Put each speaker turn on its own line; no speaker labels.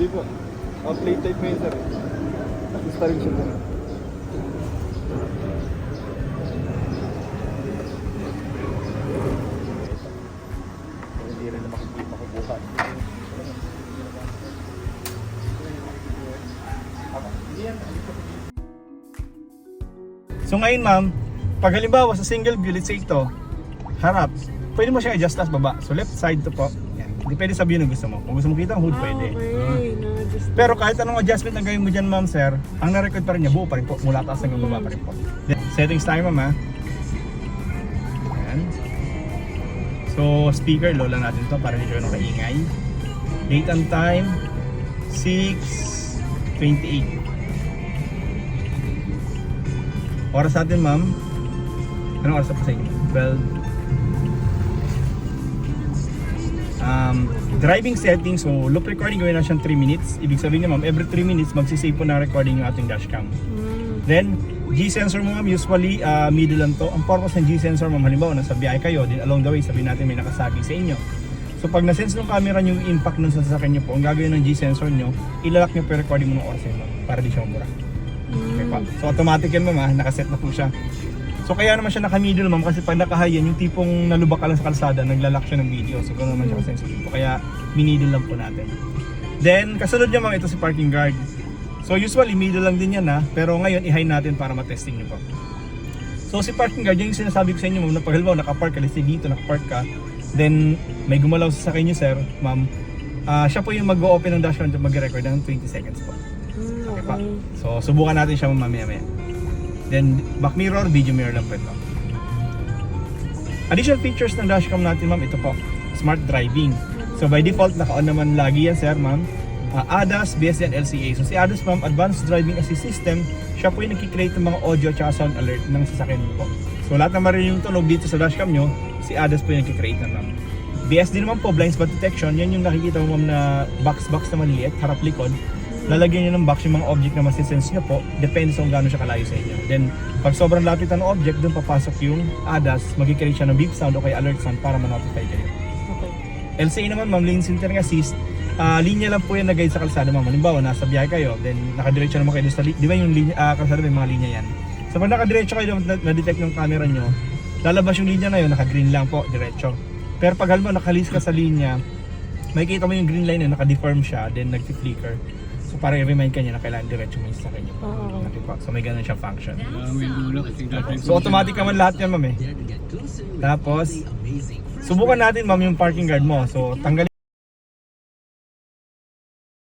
Hindi po. Plate type mo yun, sir. Basta rin siya doon. Hindi rin na makubukan. So ngayon ma'am, pag halimbawa sa single view, let's say ito, harap, pwede mo siya adjust as baba. So left side to po. Yan. Hindi pwede sabihin ng gusto mo. Kung gusto mo kita ang hood, pwede.
Okay, na-adjust.
Pero kahit anong adjustment na gawin mo dyan ma'am sir, ang na-record pa rin niya, buo pa rin po. Mula taas hanggang baba pa rin po. Then, settings tayo ma'am ha. Ayan. So speaker, low lang natin to para hindi siya kaingay. Date and time, 6:28. Oras natin ma'am. Anong oras na po sa inyo? 12. Driving settings, so loop recording gawin na siyang 3 minutes. Ibig sabihin niya ma'am, every 3 minutes magsisave po na recording yung ating dashcam. Then, G-sensor mo ma'am, usually middle lang to. Ang purpose ng G-sensor ma'am, halimbawa nasa biyahe kayo, then along the way sabihin natin may nakasabi sa inyo. So pag na-sense ng camera nyo yung impact nun sa sasakyan nyo po, ang gagawin ng G-sensor nyo, ilalak nyo po yung recording mo ng oras yun ma'am, para di siya mabura. Okay pa. So automatic yan ma'am ha, nakaset na po siya. So kaya naman siya naka-middle ma'am kasi pag naka-high yan, yung tipong nalubak ka lang sa kalsada, naglalak siya ng video. So ganoon naman siya ka-sensitive. Kaya miniddle lang po natin. Then kasunod niya ma'am, ito si parking guard. So usually middle lang din yan ha, pero ngayon i-high natin para ma-testing niyo po. So si parking guard, yung sinasabi ko sa inyo ma'am, na pag halimbawa naka-park ka, let's say dito naka-park ka, then may gumalaw sa sakay niyo sir, ma'am, siya po yung mag-open ng dashcam at mag-record ng 20 seconds po. Okay pa. So subukan natin siya mamaya-maya. Then back mirror, video mirror lang po ito. Additional features ng dashcam natin ma'am, ito po, smart driving. So by default naka-on naman lagi yan sir ma'am. ADAS, BSD, LCA. So si ADAS ma'am, Advanced Driving Assist System, siya po yung nagki-create ng mga audio at sound alert ng sasakyan mo po. So lahat na marinig yung tunog dito sa dashcam nyo, si ADAS po yung nagki-create na ma'am. BSD naman po, blind spot detection, yan yung nakikita mo ma'am na box na maliit, harap-likod. Lalagyan nyo ng box yung mga object na masisense nyo po, depende sa kung gaano siya kalayo sa inyo. Then, pag sobrang lapit ng object, doon papasok yung ADAS, mag-create siya ng beep sound o kaya alert sound para ma-notify kayo.
Okay.
LCA naman ma'am, lane centering assist, linya lang po yan na guide sa kalsada ma'am. Halimbawa, nasa biyahe kayo, then nakadiretso naman kayo doon sa di ba yung linya, kalsada may mga linya yan. So pag nakadiretso kayo, na-detect ng camera nyo, lalabas yung linya na yun, naka-green lang po, diretso. Pero pag halimbawa nakalis ka sa linya, makikita mo yung green line na naka-deform siya, then nag-flicker. So para i-remind ka niya na kailangan diretso mo yung sasakyan niyo. So may ganun siyang function. So automatic naman lahat yan ma'am eh. Tapos, subukan natin ma'am yung parking guard mo. So tanggalin